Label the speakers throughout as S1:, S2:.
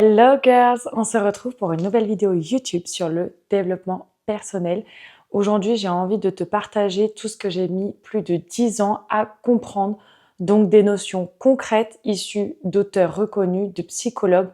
S1: Hello girls, on se retrouve pour une nouvelle vidéo YouTube sur le développement personnel. Aujourd'hui, j'ai envie de te partager tout ce que j'ai mis plus de 10 ans à comprendre, donc des notions concrètes issues d'auteurs reconnus, de psychologues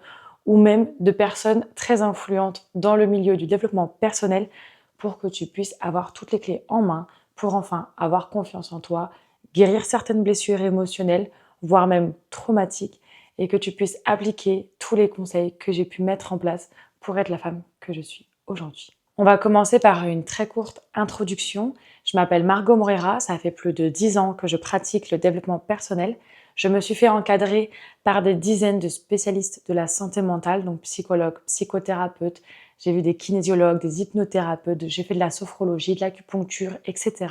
S1: ou même de personnes très influentes dans le milieu du développement personnel pour que tu puisses avoir toutes les clés en main pour enfin avoir confiance en toi, guérir certaines blessures émotionnelles, voire même traumatiques, et que tu puisses appliquer tous les conseils que j'ai pu mettre en place pour être la femme que je suis aujourd'hui. On va commencer par une très courte introduction. Je m'appelle Margot Moreira, ça fait plus de 10 ans que je pratique le développement personnel. Je me suis fait encadrer par des dizaines de spécialistes de la santé mentale, donc psychologues, psychothérapeutes. J'ai vu des kinésiologues, des hypnothérapeutes, j'ai fait de la sophrologie, de l'acupuncture, etc.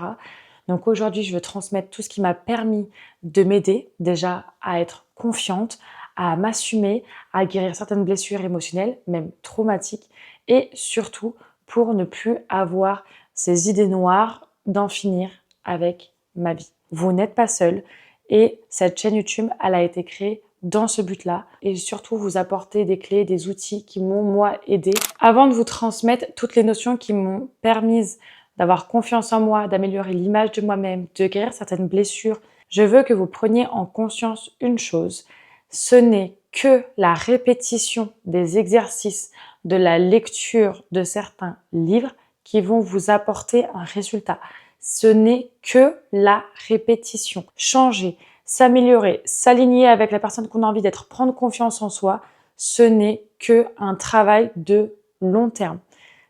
S1: Donc aujourd'hui, je veux transmettre tout ce qui m'a permis de m'aider déjà à être confiante, à m'assumer, à guérir certaines blessures émotionnelles, même traumatiques, et surtout pour ne plus avoir ces idées noires d'en finir avec ma vie. Vous n'êtes pas seul et cette chaîne YouTube, elle a été créée dans ce but-là et surtout vous apporter des clés, des outils qui m'ont moi aidé avant de vous transmettre toutes les notions qui m'ont permis d'avoir confiance en moi, d'améliorer l'image de moi-même, de guérir certaines blessures. Je veux que vous preniez en conscience une chose, ce n'est que la répétition des exercices, de la lecture de certains livres qui vont vous apporter un résultat. Ce n'est que la répétition. Changer, s'améliorer, s'aligner avec la personne qu'on a envie d'être, prendre confiance en soi, ce n'est que un travail de long terme.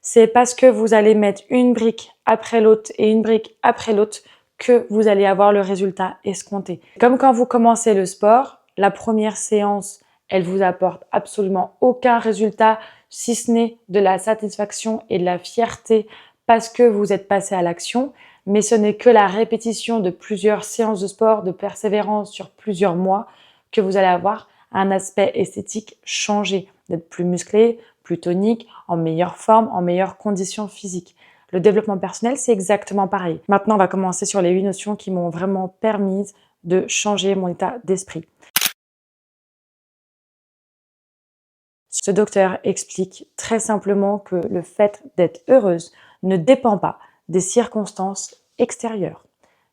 S1: C'est parce que vous allez mettre une brique après l'autre et une brique après l'autre que vous allez avoir le résultat escompté. Comme quand vous commencez le sport, la première séance, elle vous apporte absolument aucun résultat, si ce n'est de la satisfaction et de la fierté parce que vous êtes passé à l'action. Mais ce n'est que la répétition de plusieurs séances de sport, de persévérance sur plusieurs mois que vous allez avoir un aspect esthétique changé, d'être plus musclé, plus tonique, en meilleure forme, en meilleures conditions physiques. Le développement personnel, c'est exactement pareil. Maintenant, on va commencer sur les 8 notions qui m'ont vraiment permis de changer mon état d'esprit. Ce docteur explique très simplement que le fait d'être heureuse ne dépend pas des circonstances extérieures.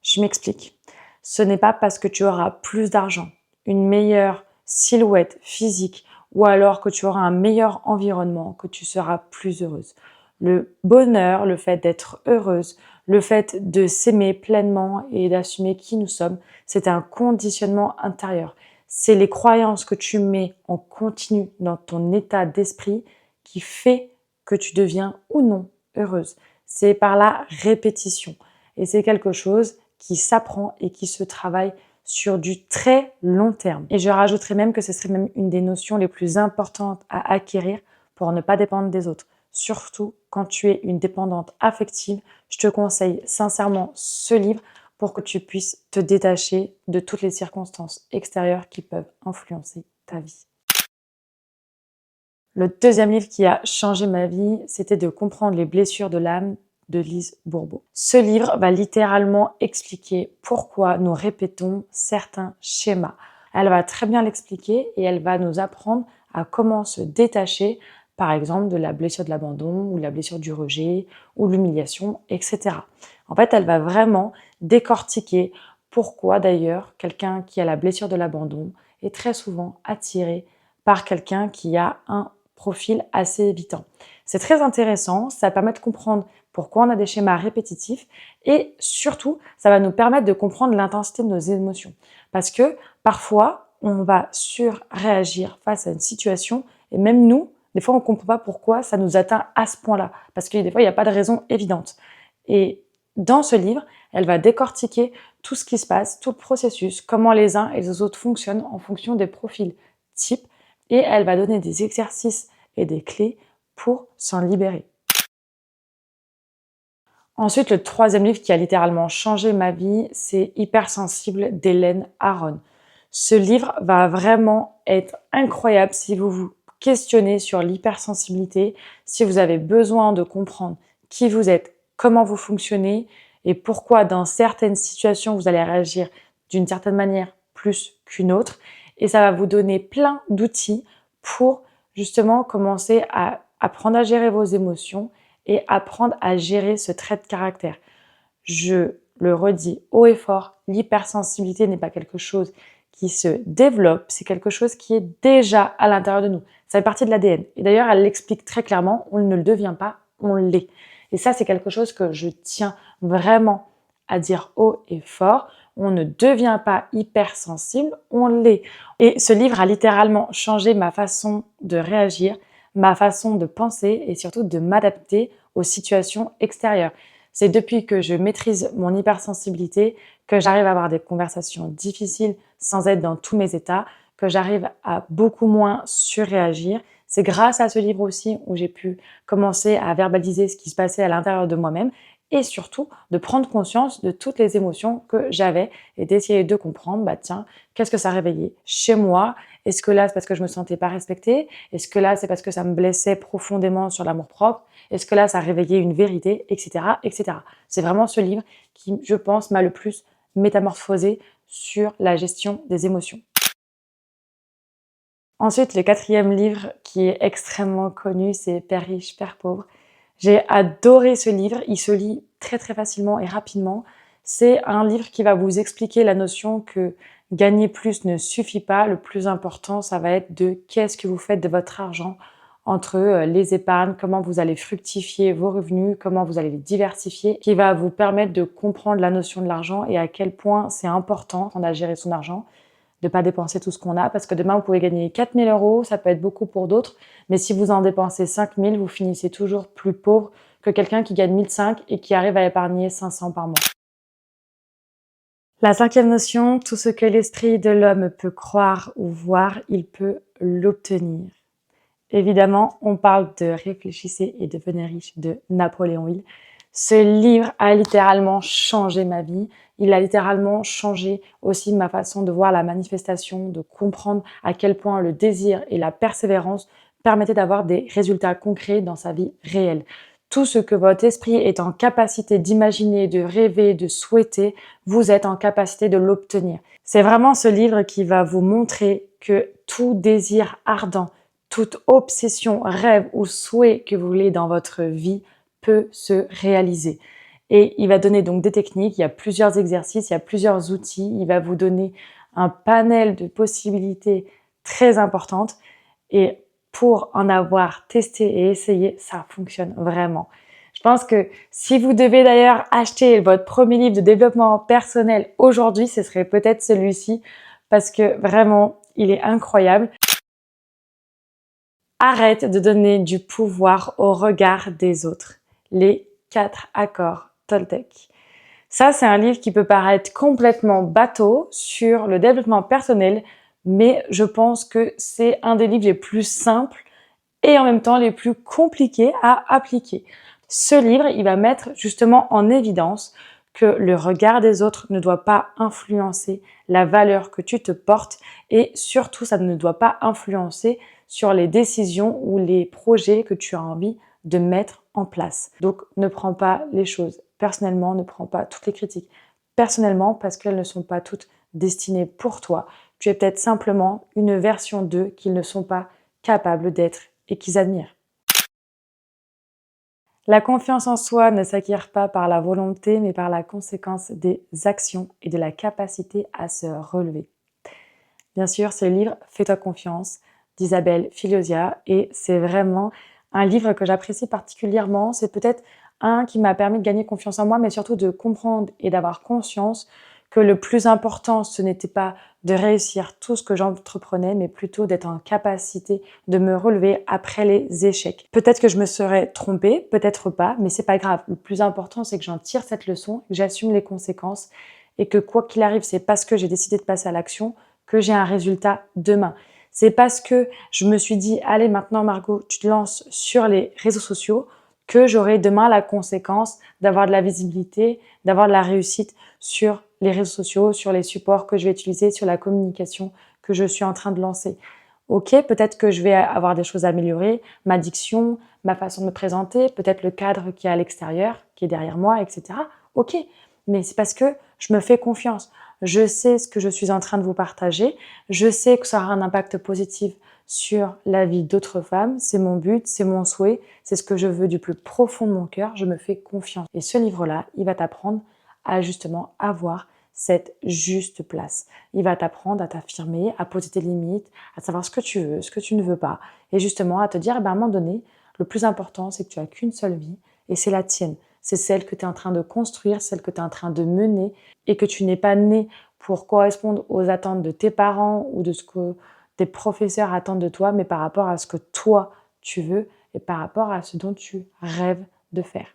S1: Je m'explique. Ce n'est pas parce que tu auras plus d'argent, une meilleure silhouette physique ou alors que tu auras un meilleur environnement que tu seras plus heureuse. Le bonheur, le fait d'être heureuse, le fait de s'aimer pleinement et d'assumer qui nous sommes, c'est un conditionnement intérieur. C'est les croyances que tu mets en continu dans ton état d'esprit qui fait que tu deviens ou non heureuse. C'est par la répétition. Et c'est quelque chose qui s'apprend et qui se travaille sur du très long terme. Et je rajouterais même que ce serait même une des notions les plus importantes à acquérir pour ne pas dépendre des autres. Surtout quand tu es une dépendante affective, je te conseille sincèrement ce livre pour que tu puisses te détacher de toutes les circonstances extérieures qui peuvent influencer ta vie. Le deuxième livre qui a changé ma vie, c'était de comprendre les blessures de l'âme de Lise Bourbeau. Ce livre va littéralement expliquer pourquoi nous répétons certains schémas. Elle va très bien l'expliquer et elle va nous apprendre à comment se détacher, par exemple, de la blessure de l'abandon ou la blessure du rejet ou l'humiliation, etc. En fait, elle va vraiment décortiquer pourquoi d'ailleurs quelqu'un qui a la blessure de l'abandon est très souvent attiré par quelqu'un qui a un profil assez évitant. C'est très intéressant, ça permet de comprendre pourquoi on a des schémas répétitifs et surtout, ça va nous permettre de comprendre l'intensité de nos émotions. Parce que parfois, on va surréagir face à une situation et même nous, des fois, on ne comprend pas pourquoi ça nous atteint à ce point-là. Parce que des fois, il n'y a pas de raison évidente. Et dans ce livre, elle va décortiquer tout ce qui se passe, tout le processus, comment les uns et les autres fonctionnent en fonction des profils types et elle va donner des exercices et des clés pour s'en libérer. Ensuite, le troisième livre qui a littéralement changé ma vie, c'est Hypersensible d'Hélène Aron. Ce livre va vraiment être incroyable si vous vous questionnez sur l'hypersensibilité, si vous avez besoin de comprendre qui vous êtes, comment vous fonctionnez et pourquoi dans certaines situations vous allez réagir d'une certaine manière plus qu'une autre. Et ça va vous donner plein d'outils pour justement commencer à apprendre à gérer vos émotions et apprendre à gérer ce trait de caractère. Je le redis haut et fort, l'hypersensibilité n'est pas quelque chose qui se développe, c'est quelque chose qui est déjà à l'intérieur de nous. Ça fait partie de l'ADN. Et d'ailleurs, elle l'explique très clairement, on ne le devient pas, on l'est. Et ça, c'est quelque chose que je tiens vraiment à dire haut et fort. On ne devient pas hypersensible, on l'est. Et ce livre a littéralement changé ma façon de réagir, ma façon de penser et surtout de m'adapter aux situations extérieures. C'est depuis que je maîtrise mon hypersensibilité que j'arrive à avoir des conversations difficiles sans être dans tous mes états, que j'arrive à beaucoup moins surréagir. C'est grâce à ce livre aussi où j'ai pu commencer à verbaliser ce qui se passait à l'intérieur de moi-même et surtout de prendre conscience de toutes les émotions que j'avais et d'essayer de comprendre, tiens, qu'est-ce que ça réveillait chez moi? Est-ce que là, c'est parce que je me sentais pas respectée? Est-ce que là, c'est parce que ça me blessait profondément sur l'amour-propre? Est-ce que là, ça réveillait une vérité, etc., etc. C'est vraiment ce livre qui, je pense, m'a le plus métamorphosé sur la gestion des émotions. Ensuite, le 4e livre qui est extrêmement connu, c'est Père riche, Père pauvre. J'ai adoré ce livre, il se lit très très facilement et rapidement. C'est un livre qui va vous expliquer la notion que gagner plus ne suffit pas. Le plus important, ça va être de qu'est-ce que vous faites de votre argent entre les épargnes, comment vous allez fructifier vos revenus, comment vous allez les diversifier, qui va vous permettre de comprendre la notion de l'argent et à quel point c'est important à gérer son argent, de pas dépenser tout ce qu'on a, parce que demain, vous pouvez gagner 4 000 €, ça peut être beaucoup pour d'autres, mais si vous en dépensez 5 000, vous finissez toujours plus pauvre que quelqu'un qui gagne 1 500 et qui arrive à épargner 500 par mois. La 5e notion, tout ce que l'esprit de l'homme peut croire ou voir, il peut l'obtenir. Évidemment, on parle de Réfléchissez et devenez riche de Napoléon Hill. Ce livre a littéralement changé ma vie. Il a littéralement changé aussi ma façon de voir la manifestation, de comprendre à quel point le désir et la persévérance permettaient d'avoir des résultats concrets dans sa vie réelle. Tout ce que votre esprit est en capacité d'imaginer, de rêver, de souhaiter, vous êtes en capacité de l'obtenir. C'est vraiment ce livre qui va vous montrer que tout désir ardent, toute obsession, rêve ou souhait que vous voulez dans votre vie peut se réaliser. Et il va donner donc des techniques, il y a plusieurs exercices, il y a plusieurs outils, il va vous donner un panel de possibilités très importantes. Et pour en avoir testé et essayé, ça fonctionne vraiment. Je pense que si vous devez d'ailleurs acheter votre premier livre de développement personnel aujourd'hui, ce serait peut-être celui-ci parce que vraiment, il est incroyable. Arrête de donner du pouvoir au regard des autres. Les 4 accords Toltec. Ça, c'est un livre qui peut paraître complètement bateau sur le développement personnel, mais je pense que c'est un des livres les plus simples et en même temps les plus compliqués à appliquer. Ce livre, il va mettre justement en évidence que le regard des autres ne doit pas influencer la valeur que tu te portes et surtout, ça ne doit pas influencer sur les décisions ou les projets que tu as envie de mettre en place. Donc, ne prends pas les choses personnellement, ne prends pas toutes les critiques personnellement parce qu'elles ne sont pas toutes destinées pour toi. Tu es peut-être simplement une version d'eux qu'ils ne sont pas capables d'être et qu'ils admirent. La confiance en soi ne s'acquiert pas par la volonté, mais par la conséquence des actions et de la capacité à se relever. Bien sûr, c'est le livre Fais-toi confiance d'Isabelle Filiosia et c'est vraiment un livre que j'apprécie particulièrement. C'est peut-être un qui m'a permis de gagner confiance en moi, mais surtout de comprendre et d'avoir conscience que le plus important, ce n'était pas de réussir tout ce que j'entreprenais, mais plutôt d'être en capacité de me relever après les échecs. Peut-être que je me serais trompée, peut-être pas, mais c'est pas grave. Le plus important, c'est que j'en tire cette leçon, que j'assume les conséquences et que quoi qu'il arrive, c'est parce que j'ai décidé de passer à l'action que j'ai un résultat demain. C'est parce que je me suis dit, allez maintenant Margot, tu te lances sur les réseaux sociaux, que j'aurai demain la conséquence d'avoir de la visibilité, d'avoir de la réussite sur les réseaux sociaux, sur les supports que je vais utiliser, sur la communication que je suis en train de lancer. Ok, peut-être que je vais avoir des choses à améliorer, ma diction, ma façon de me présenter, peut-être le cadre qui est à l'extérieur, qui est derrière moi, etc. Ok, mais c'est parce que je me fais confiance. Je sais ce que je suis en train de vous partager. Je sais que ça aura un impact positif sur la vie d'autres femmes. C'est mon but, c'est mon souhait, c'est ce que je veux du plus profond de mon cœur. Je me fais confiance. Et ce livre-là, il va t'apprendre à justement avoir cette juste place. Il va t'apprendre à t'affirmer, à poser tes limites, à savoir ce que tu veux, ce que tu ne veux pas. Et justement à te dire, à un moment donné, le plus important, c'est que tu n'as qu'une seule vie et c'est la tienne. C'est celle que tu es en train de construire, celle que tu es en train de mener et que tu n'es pas né pour correspondre aux attentes de tes parents ou de ce que tes professeurs attendent de toi, mais par rapport à ce que toi, tu veux et par rapport à ce dont tu rêves de faire.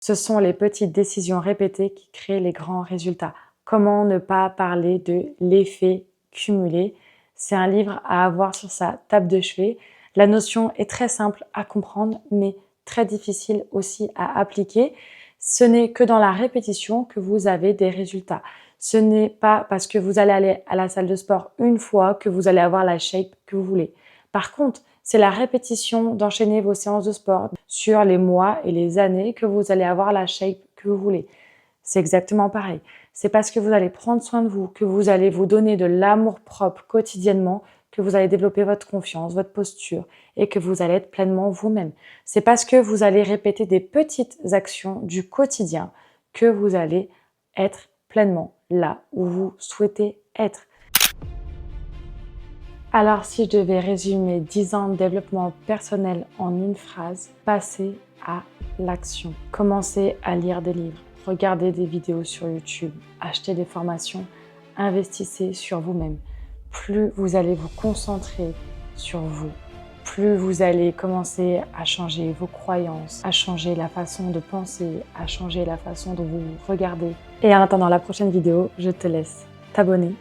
S1: Ce sont les petites décisions répétées qui créent les grands résultats. Comment ne pas parler de l'effet cumulé? C'est un livre à avoir sur sa table de chevet. La notion est très simple à comprendre, mais très difficile aussi à appliquer. Ce n'est que dans la répétition que vous avez des résultats. Ce n'est pas parce que vous allez aller à la salle de sport une fois que vous allez avoir la shape que vous voulez. Par contre, c'est la répétition d'enchaîner vos séances de sport sur les mois et les années que vous allez avoir la shape que vous voulez. C'est exactement pareil. C'est parce que vous allez prendre soin de vous, que vous allez vous donner de l'amour-propre quotidiennement, que vous allez développer votre confiance, votre posture et que vous allez être pleinement vous-même. C'est parce que vous allez répéter des petites actions du quotidien que vous allez être pleinement là où vous souhaitez être. Alors, si je devais résumer 10 ans de développement personnel en une phrase, passez à l'action. Commencez à lire des livres, regardez des vidéos sur YouTube, achetez des formations, investissez sur vous-même. Plus vous allez vous concentrer sur vous, plus vous allez commencer à changer vos croyances, à changer la façon de penser, à changer la façon dont vous vous regardez. Et en attendant la prochaine vidéo, je te laisse t'abonner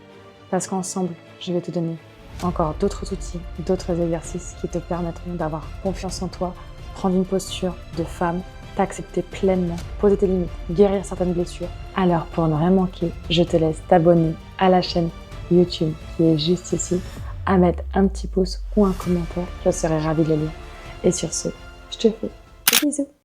S1: parce qu'ensemble, je vais te donner encore d'autres outils, d'autres exercices qui te permettront d'avoir confiance en toi, prendre une posture de femme, t'accepter pleinement, poser tes limites, guérir certaines blessures. Alors pour ne rien manquer, je te laisse t'abonner à la chaîne YouTube qui est juste ici, à mettre un petit pouce ou un commentaire, je serai ravie de le lire. Et sur ce, je te fais des bisous.